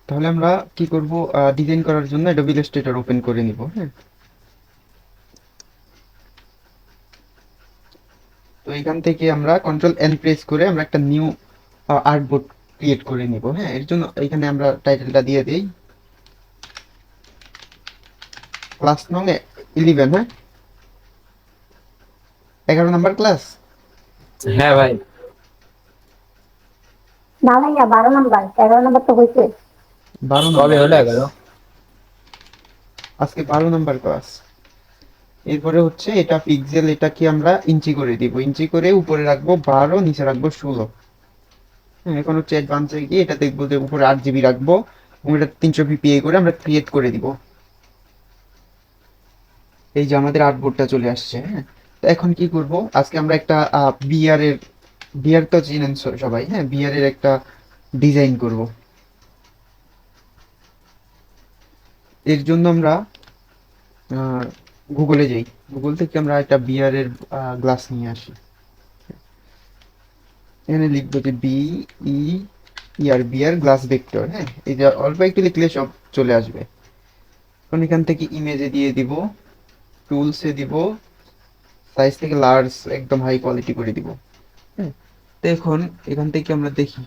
তাহলে আমরা কি করব, ডিজাইন করার জন্য অ্যাডোবি ইলাস্ট্রেটর ওপেন করে নিব। হ্যাঁ, তো এখান থেকে আমরা কন্ট্রোল এন প্রেস করে আমরা একটা নিউ আর্টবোর্ড ক্রিয়েট করে নিব। হ্যাঁ, এর জন্য এখানে আমরা টাইটেলটা দিয়ে দিই ক্লাস নং 11। হ্যাঁ, 11 নম্বর ক্লাস। হ্যাঁ ভাই। না ভাইয়া 12 নাম্বার, 11 নাম্বার তো হয়েছে। কবে বারো নম্বর হলো ক্লাস। 11? আজকে 12 নম্বর ক্লাস। এরপরে হচ্ছে এটা পিক্সেল, এটা কি আমরা ইঞ্চি করে দিব, ইঞ্চি করে উপরে রাখবো 12, নিচে রাখবো 16। হ্যাঁ, এখন হচ্ছে অ্যাডভান্সে গিয়ে এটা দেখবো যে উপরে 8 জিবি রাখবো এবং এটা 300 ppi করে আমরা ক্রিয়েট করে দিব। এই যে আমাদের আর্টবোর্ডটা চলে আসছে। হ্যাঁ, তো এখন কি করব, আজকে আমরা একটা বিআর এর, বিআর তো চিনেন সবাই। হ্যাঁ, বিআর এর একটা ডিজাইন করব। এর জন্য আমরা গুগলে যাই, গুগল থেকে আমরা একটা বিআর এর গ্লাস নিয়ে আসি। এখানে লিখবো যে ই ইয়ার বিআর গ্লাস ভেক্টর। হ্যাঁ, এটা অল্প একটু লিখলে সব চলে আসবে। এখন এখান থেকে ইমেজে দিয়ে দিব, টুলসে দিব, সাইজ থেকে লার্জ একদম হাই কোয়ালিটি করে দিব। হ্যাঁ, তো এখন এখান থেকে আমরা দেখি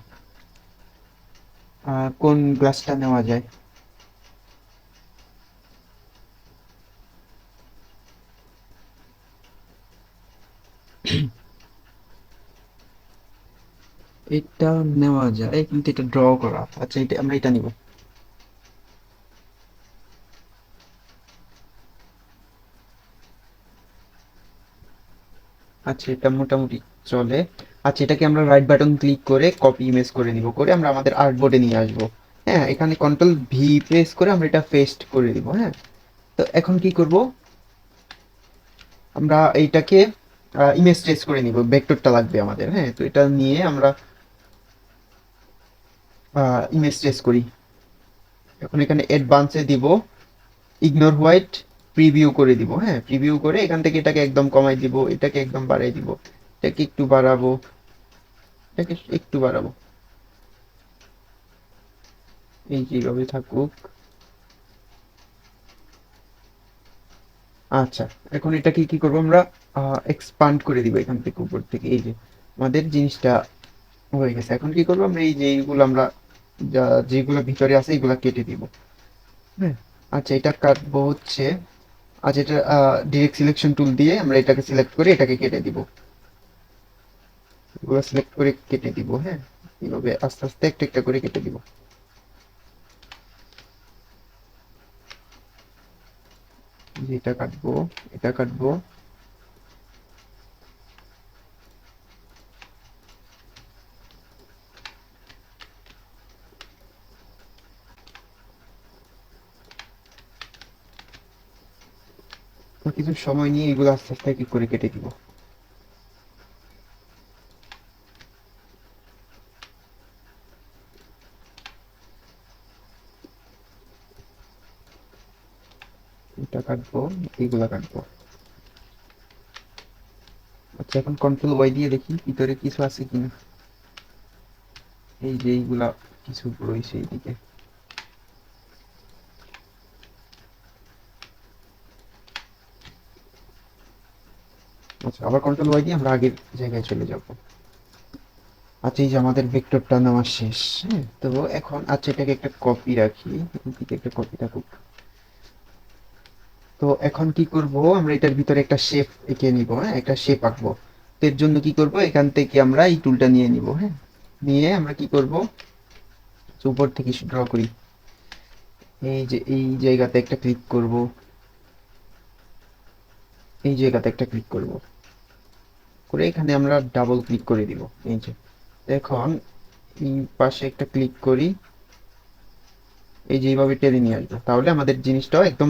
কোন গ্লাসটা নেওয়া যায়। এটা নেওয়া যায় কিন্তু এটা ড্র করা। আচ্ছা, এটা আমরা এটা নিব। আচ্ছা, এটা মোটামুটি চলে। আচ্ছা, এটাকে আমরা রাইট বাটন ক্লিক করে কপি ইমেজ করে নিব, করে আমরা আমাদের আর্টবোর্ডে নিয়ে আসবো। হ্যাঁ, এখানে কন্ট্রোল ভি প্রেস করে আমরা এটা পেস্ট করে দিব। হ্যাঁ, তো এখন কি করব, আমরা এইটাকে ইমেজ ট্রেস করে নিব, ভেক্টরটা লাগবে আমাদের। হ্যাঁ, তো এটা নিয়ে আমরা ইমেজ ট্রেস করি। এখন এখানে অ্যাডভান্সে দিব, ইগনোর হোয়াইট, প্রিভিউ করে দিব। হ্যাঁ, প্রিভিউ করে এখান থেকে এটাকে একদম কমাই দিব, এটাকে একদম বাড়াই দিব, এটাকে একটু বাড়াবো, এটাকে একটু বাড়াবো, এই যেভাবে থাকুক। আচ্ছা, এখন এটাকে কি করবো আমরা, এক্সপান্ড করে দিব এখান থেকে উপর থেকে। এই যে আমাদের জিনিসটা হয়ে গেছে। এখন কি করবো আমরা, এই যে এইগুলো আমরা যেগুলো ভিতরে আছে এইগুলো কেটে দিব। হ্যাঁ, আচ্ছা, এটা কাটবো হচ্ছে, আচ্ছা, এটা ডিরেক্ট সিলেকশন টুল দিয়ে আমরা এটাকে সিলেক্ট করে এটাকে কেটে দিব। এগুলো সিলেক্ট করে কেটে দিব। হ্যাঁ, এইভাবে আস্তে আস্তে একটা একটা করে কেটে দিব। যে এটা কাটবো, এটা কাটবো। কিছু সময় নিয়ে এগুলো আস্তে আস্তে কি করে কেটে দিব। এটা কাটবো, এইগুলা কাটবো। আচ্ছা, এখন কন্ট্রোল ওয়াই দিয়ে দেখি ভিতরে কিছু আছে কিনা। এই যে এইগুলা কিছু রয়েছে এইদিকে। আচ্ছা, আবার কন্ট্রোল ওয়াই দিয়ে আমরা আগের জায়গায় চলে যাব। আচ্ছা, এই যে আমাদের ভেক্টরটা নেওয়া শেষ। হ্যাঁ, তো এখন আচ্ছা, এটাকে একটা কপি রাখি, এদিকে একটা কপি থাকুক। তো এখন কি করব, আমরা এটার ভিতরে একটা শেপ এঁকে নিব। হ্যাঁ, একটা শেপ আঁকবো। তো এর জন্য কি করব, এখান থেকে আমরা এই টুলটা নিয়ে নিব। হ্যাঁ, নিয়ে আমরা কি করব, উপর থেকে ড্র করি। এই যে এই জায়গাতে একটা ক্লিক করব, এই জায়গাতে একটা ক্লিক করব, করে এখানে আমরা ডাবল ক্লিক করে দিব। এই যে এখন এই পাশে একটা ক্লিক করি, এই যে এইভাবে টেনে নিয়ে আসবো, তাহলে আমাদের জিনিসটাও একদম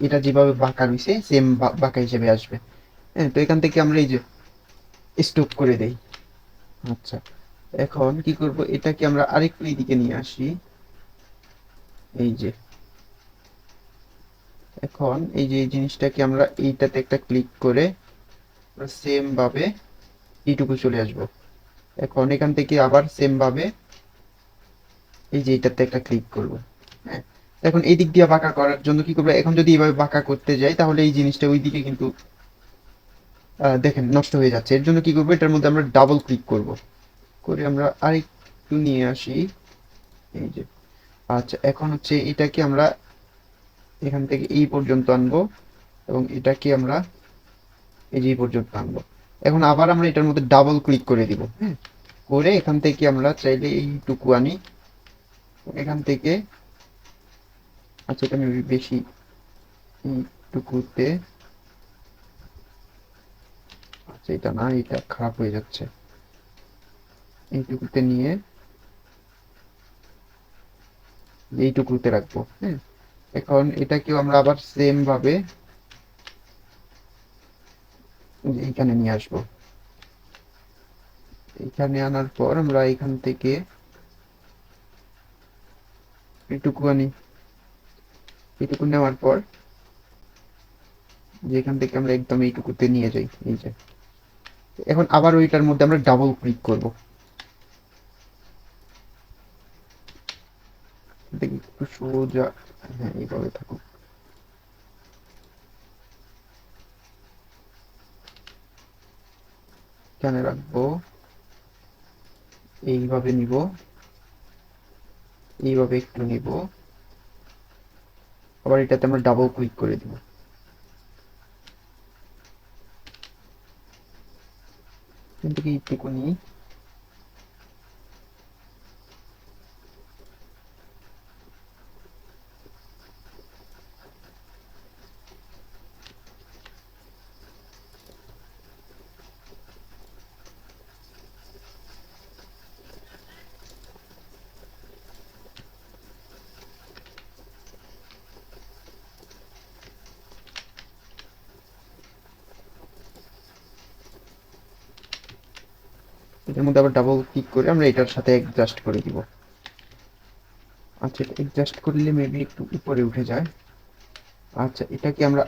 এটা যেভাবে বাঁকা রয়েছে সেম বাঁকা হিসেবে আসবে। হ্যাঁ, তো এখান থেকে আমরা এই যে স্টপ করে দেই। আচ্ছা, এখন কি করব, এটাকে আমরা আরেকটু এইদিকে নিয়ে আসি। এই যে এখন এই যে এই জিনিসটাকে আমরা এইটাতে একটা ক্লিক করে সেম ভাবে এইটুকু চলে আসবো। এখন এখান থেকে আবার সেম ভাবে এই যে এটাতে একটা ক্লিক করব। হ্যাঁ, এখন এই দিক দিয়ে বাঁকা করার জন্য কি করবো, এখন যদি এইভাবে বাঁকা করতে যাই তাহলে এই জিনিসটা ওই দিকে কিন্তু দেখেন নষ্ট হয়ে যাচ্ছে। এর জন্য কি করবো, এটার মধ্যে আমরা ডাবল ক্লিক করব, করে আমরা আরেকটু নিয়ে আসি। এই যে, আচ্ছা এখন হচ্ছে এটাকে আমরা এখান থেকে এই পর্যন্ত আনবো, এবং এটাকে আমরা এই যে এই পর্যন্ত আনবো। এখন আবার আমরা এটার মধ্যে ডাবল ক্লিক করে দিব। হ্যাঁ, করে এখান থেকে আমরা চাইলে এইটুকু আনি, এখান থেকে, আচ্ছা এটা আমি বেশি, এইটুকুতে, আচ্ছা এটা না, এটা খারাপ হয়ে যাচ্ছে, এইটুকুতে নিয়ে এইটুকুতে রাখবো। হ্যাঁ, এখন এটাকেও আমরা আবার সেম ভাবে এইখানে নিয়ে আসবো। এইখানে আনার পর আমরা এখান থেকে এইটুকু আনি, এইটুকু নেওয়ার পর যেখান থেকে আমরা একদম এইটুকুতে নিয়ে যাই। এই যে, এখন আবার ওইটার মধ্যে আমরা ডাবল ক্লিক করব, দেখি একটু সোজা, হ্যাঁ এইভাবে থাকুক। এখানে রাখবো, এইভাবে নিব, এইভাবে একটু নিব, আবার এটাতে আমরা ডাবল ক্লিক করে দিব। এখান থেকে এইটুকু নিই, এটার মধ্যে আবার ডাবল ক্লিক করে আমরা এটার সাথে অ্যাডজাস্ট করে দিব। আচ্ছা, এটা অ্যাডজাস্ট করলে মেবি একটু উপরে উঠে যায়। আচ্ছা এটাকে আমরা,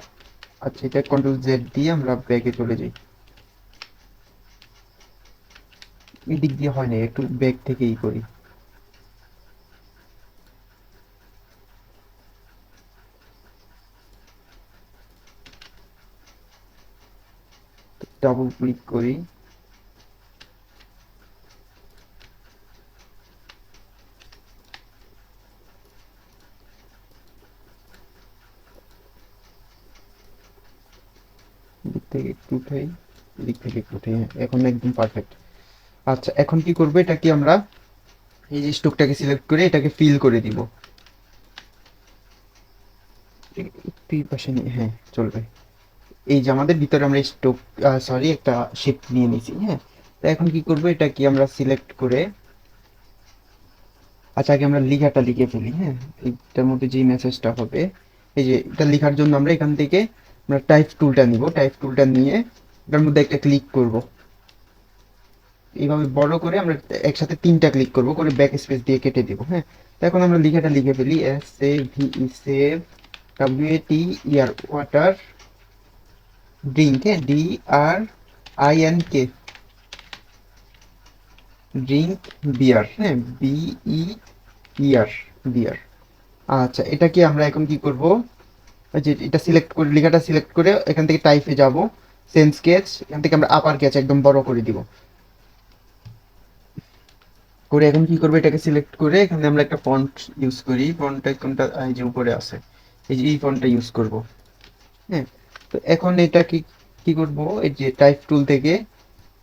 আচ্ছা এটা কন্ট্রোল জেড দিয়ে আমরা ব্যাগে চলে যাই। এই দিক দিয়ে হয় না, একটু ব্যাগ থেকেই করি। ডাবল ক্লিক করি, দিক থেকে একটু উঠাই, দিক থেকে একটু উঠাই, হ্যাঁ এখন একদম পারফেক্ট। আচ্ছা এখন কি করবো, এটা কি আমরা এই যে স্টোকটাকে সিলেক্ট করে এটাকে ফিল করে দিব। একটু এই পাশে নিয়ে, হ্যাঁ চলবে। এই যে আমাদের ভিতরে আমরা স্টোক, সরি একটা শেপ নিয়ে নিয়েছি। হ্যাঁ, তো এখন কি করবো, এটা কি আমরা সিলেক্ট করে, আচ্ছা আগে আমরা লেখাটা লিখে ফেলি। হ্যাঁ, এইটার মধ্যে যে মেসেজটা হবে, এই যে এটা লেখার জন্য আমরা এখান থেকে আমরা টাইপ টুলটা নিব, টাইপ টুলটা নিয়ে এটার মধ্যে একটা ক্লিক করব, এইভাবে বড় করে আমরা একসাথে তিনটা ক্লিক করব, করে ব্যাক স্পেস দিয়ে কেটে দিব। হ্যাঁ, তো এখন আমরা লেখাটা লিখে ফেলি, S A V E save, W A T E R water, drink, হ্যাঁ D R I N K, drink beer, হ্যাঁ বি ই ইয়ার, বিয়ার। আচ্ছা এটা কি আমরা এখন কি করব, যে এটা সিলেক্ট করে, লেখাটা সিলেক্ট করে এখান থেকে টাইপে যাব, সেন্স স্কেচ, এখান থেকে আমরা আপার কেচ একদম বড় করে দিব। করে এখন কি করবো, এটাকে সিলেক্ট করে এখানে আমরা একটা ফন্ট ইউজ করি, ফন্টটা কোনটা, এই যে উপরে আছে, এই যে এই ফন্টটা ইউজ করব। হ্যাঁ, তো এখন এটা কি কি করব, এই যে টাইপ টুল থেকে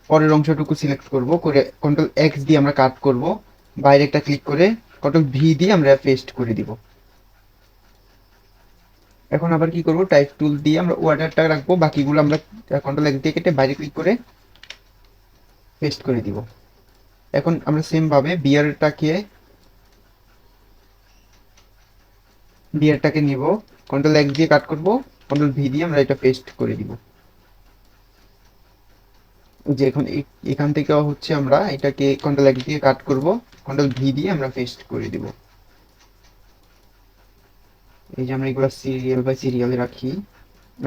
পরের অংশটুকু সিলেক্ট করব, করে কন্ট্রোল এক্স দিয়ে আমরা কাট করব, বাইরে একটা ক্লিক করে কন্ট্রোল ভি দিয়ে আমরা পেস্ট করে দিব। এখন আবার কি করব, টাইপ টুল দিয়ে আমরা ওয়াটারটা রাখবো, বাকিগুলো আমরা কন্ট্রোল এক্স দিয়ে কেটে বাইরে ক্লিক করে পেস্ট করে দিব। এখন আমরা সেম ভাবে বিয়ারটাকে নিব, কন্ট্রোল এক্স দিয়ে কাট করব, কন্ট্রোল ভি দিয়ে আমরা এটা পেস্ট করে দিব। যে এখন এখান থেকে হচ্ছে আমরা এটাকে কন্ট্রোল এক্স দিয়ে কাট করব, কন্ট্রোল ভি দিয়ে আমরা পেস্ট করে দিব। এই যে আমরা এগুলো সিরিয়াল বাই সিরিয়ালে রাখি।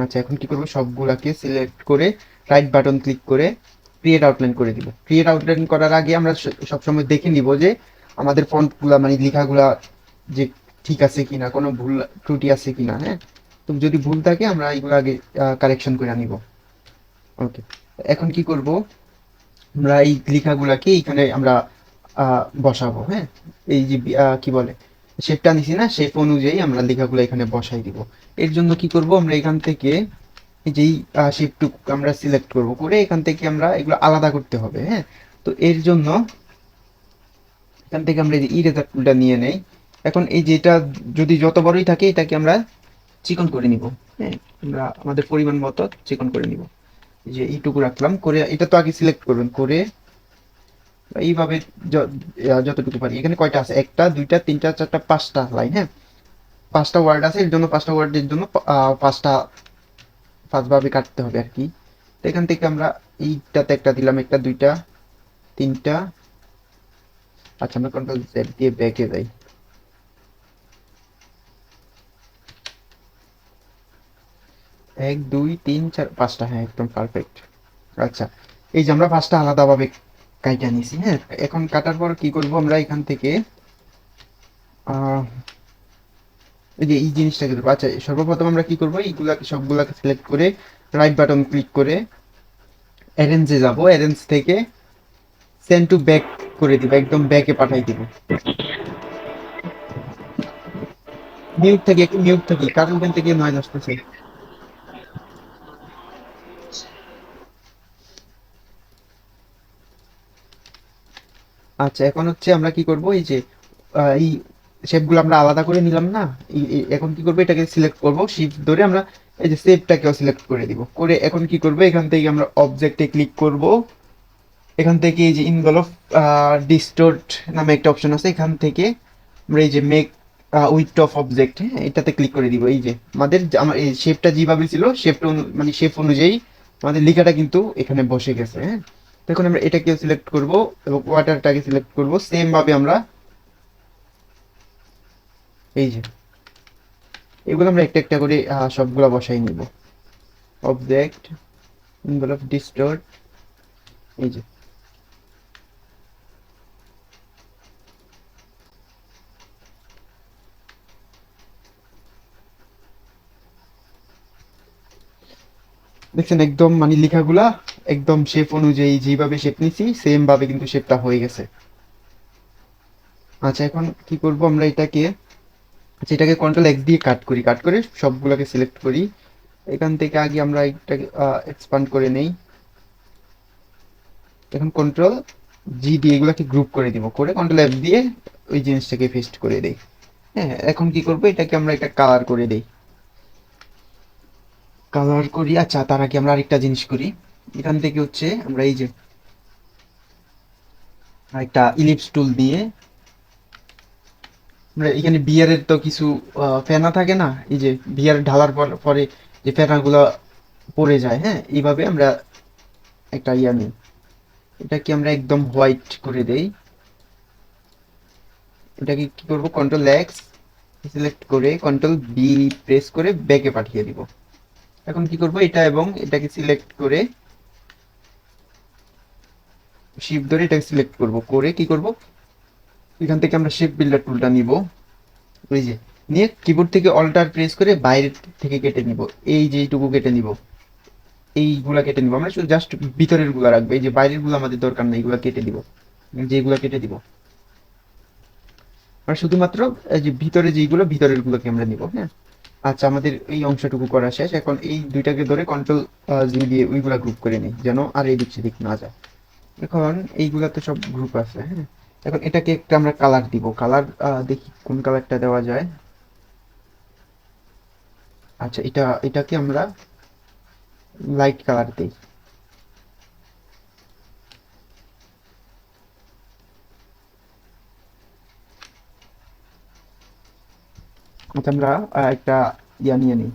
আচ্ছা এখন কি করব, সবগুলাকে সিলেক্ট করে রাইট বাটন ক্লিক করে ক্রিয়েট আউটলাইন করে দিব। ক্রিয়েট আউটলাইন করার আগে আমরা সবসময় দেখে নিব যে আমাদের ফন্টগুলা মানে লেখাগুলা যে ঠিক আছে কিনা, কোনো ভুল ত্রুটি আছে কিনা। হ্যাঁ, তো যদি ভুল থাকে আমরা এগুলো আগে কারেকশন করে নিব। ওকে, এখন কি করব, আমরা এই লেখাগুলাকে এখানে আমরা বসাবো। হ্যাঁ, এই যে কি বলে শেপটা নিছি না, শেপ অনুযায়ী আমরা লেখাগুলো এখানে বসাই দিব। এর জন্য কি করব, আমরা এখান থেকে এই যেই শেপটুকু আমরা সিলেক্ট করব, করে এখান থেকে আমরা এগুলো আলাদা করতে হবে। হ্যাঁ, তো এর জন্য এখান থেকে আমরা এই যে ইরেজার টুলটা নিয়ে নেই। এখন এই যেটা যদি যত বড়ই থাকে এটাকে আমরা চিকন করে নিব। হ্যাঁ, আমরা আমাদের পরিমাণ মতো চিকন করে নিব। এই যে এইটুকু রাখলাম, করে এটা তো আগে সিলেক্ট করবেন, করে এইভাবে যতটুকু পারি। এখানে কয়টা আছে, একটা দুইটা তিনটা চারটা পাঁচটা লাইন। হ্যাঁ, পাঁচটা ওয়ার্ড আছে, এর জন্য পাঁচটা ওয়ার্ডের জন্য পাঁচটা পাঁচভাবে কাটতে হবে আর কি। তো এখান থেকে আমরা এইটাতে একটা দিলাম, একটা দুইটা তিনটা। আচ্ছা, আমরা কন্ট্রোল জেড দিয়ে ব্যাকে যাই। এক দুই তিন চার পাঁচটা, হ্যাঁ একদম পারফেক্ট। আচ্ছা, এই যে আমরা পাঁচটা আলাদাভাবে কাইটা নিছি। হ্যাঁ, এখন কাটার পর কি করব, আমরা এখান থেকে আহ এই যে এই জিনিসটাকে দেবো। আচ্ছা, সর্বপ্রথম আমরা কি করব, এইগুলাকে সবগুলাকে সিলেক্ট করে রাইট বাটন ক্লিক করে অ্যারেঞ্জে যাব, অ্যারেঞ্জ থেকে সেন্ড টু ব্যাক করে দিব, একদম ব্যাকে পাঠাই দিব। মিউট থেকে একটু মিউট থাকি, কারণ ওখান থেকে নয়েজ আসতেছে। আচ্ছা, এখন হচ্ছে আমরা কি করব, এই যে এই শেপগুলো আমরা আলাদা করে নিলাম না, এখন কি করব, এটাকে সিলেক্ট করব, শিফট ধরে আমরা এই যে শেপটাকেও সিলেক্ট করে দিব। করে এখন কি করব, এখান থেকে আমরা অবজেক্টে ক্লিক করব। এখান থেকে এই যে ইনভলভ ডিস্টোর্ট নামে একটা অপশন আছে, এখান থেকে আমরা এই যে মেক উইথ অফ অবজেক্ট, হ্যাঁ এটাতে ক্লিক করে দিব। এই যে আমাদের আমার এই শেপটা যেভাবে ছিল, শেপটা মানে শেপ অনুযায়ী আমাদের লেখাটা কিন্তু এখানে বসে গেছে। হ্যাঁ, তখন আমরা এটাকে সিলেক্ট করব এবং ওয়াটারটাকে সিলেক্ট করব, সেম ভাবে আমরা এই যে এগুলো আমরা একটা একটা করে সবগুলা বসাই নিব। অবজেক্ট ইনভলভ ডিস্টোর্ট, এই যে দেখছেন, একদম মানে লেখাগুলা একদম শেপ অনুযায়ী যেভাবে শেপ নিছি সেম ভাবে কিন্তু শেপটা হয়ে গেছে। আচ্ছা, এখন কি করব, আমরা এটাকে আচ্ছা এটাকে কন্ট্রোল এক্স দিয়ে কাট করি, কাট করে সবগুলোকে সিলেক্ট করি। এখান থেকে আগে আমরা এটাকে এক্সপান্ড করে নেই। এখন কন্ট্রোল জি দিয়ে এগুলাকে গ্রুপ করে দিব, করে কন্ট্রোল এফ দিয়ে ওই জিনিসটাকে পেস্ট করে দেই। হ্যাঁ, এখন কি করব, এটাকে আমরা একটা কালার করে দেই, কালার করি। আচ্ছা, তার আগে আমরা আরেকটা জিনিস করি। এখান থেকে হচ্ছে আমরা এই যে একটা ইলিপস টুল দিয়ে আমরা এখানে বিয়ারের তো কিছু ফেনা থাকে না, এই যে বিয়ার ঢালার পর পরে যে ফেনাগুলো পড়ে যায়। হ্যাঁ, এইভাবে আমরা একটা ইয়া নিই, এটাকে আমরা একদম হোয়াইট করে দেই। এটাকে কি করব, কন্ট্রোল এক্স সিলেক্ট করে কন্ট্রোল বি প্রেস করে ব্যাকে পাঠিয়ে দিব। এখন কি করব, এটা এবং এটাকে সিলেক্ট করে শিফট ধরে এটাকে সিলেক্ট করব, করে কি করব, এখান থেকে আমরা শেপ বিল্ডার টুলটা নিব। ওই যে নিয়ে কিবোর্ড থেকে অল্টার প্রেস করে বাইরে থেকে কেটে নিব, এই যে এইটুকু কেটে নিব, এইগুলা কেটে নিব। আমরা শুধু জাস্ট ভিতরের গুলা রাখবো, এই যে বাইরের গুলো আমাদের দরকার নেই, এগুলা কেটে দিব, যেগুলা কেটে দিব। আর শুধুমাত্র এই যে ভিতরে যেগুলো ভিতরের গুলোকে আমরা নিব। হ্যাঁ, আচ্ছা, আমাদের এই অংশটুকু করা শেষ। এখন এই দুইটাকে ধরে কন্ট্রোল জি দিয়ে ওইগুলা গ্রুপ করে নিই, যেন আর এদিক সেদিক না যায়। এখন এইগুলা তো সব গ্রুপ আছে। হ্যাঁ, এখন এটাকে একটা আমরা কালার দিব, কালার দেখি কোন কালারটা দেওয়া যায়। আচ্ছা, এটাকে আমরা লাইট কালার দিই। আচ্ছা, আমরা একটা ইয়া নিয়ে নিই,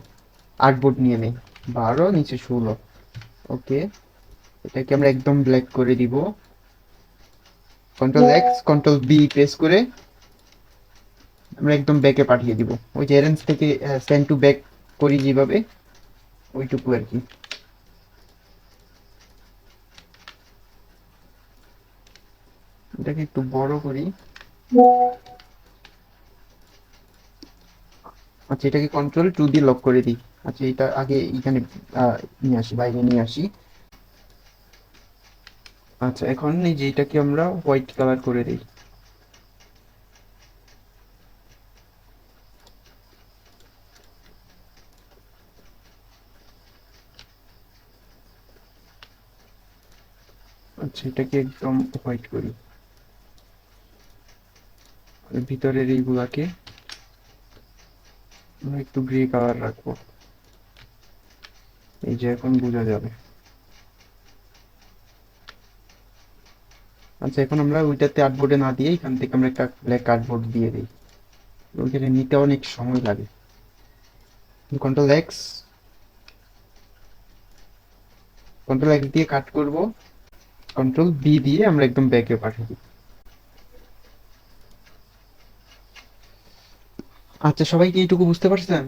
আর্টবোর্ড নিয়ে নিই, 12 নিচে 16। ওকে, এটাকে আমরা একদম ব্ল্যাক করে দিব, control X control B press করে আমরা একদম ব্যাকে পাঠিয়ে দিব। ওই যে অ্যারেঞ্জ থেকে সেন্ড টু ব্যাক করি যেভাবে, ওইটুকু আর কি। এটাকে একটু বড় করি, আচ্ছা, এটাকে কন্ট্রোল 2 দিয়ে লক করে দিই। আচ্ছা, এটা আগে এখানে নিয়ে আসি, বাইরে নিয়ে আসি। আচ্ছা, এখন এই যে এটাকে আমরা হোয়াইট কালার করে দিই। আচ্ছা, এটাকে একদম হোয়াইট করি। আর ভিতরের এইগুলাকে আমরা একটু গ্রে কালার রাখবো। এই যে এখন বোঝা যাবে। আচ্ছা, এখন আমরা ওইটাতে আর্টবোর্ডে না দিয়ে এখান থেকে আমরা একটা ব্ল্যাক কার্ডবোর্ড দিয়ে দিই। ওইখানে নিতে অনেক সময় লাগে। কন্ট্রোল এক্স, কন্ট্রোল এক্স দিয়ে কাট করব। কন্ট্রোল বি দিয়ে আমরা একদম ব্যাকে পাঠিয়ে দিই। আচ্ছা, সবাই কি এইটুকু বুঝতে পারছেন?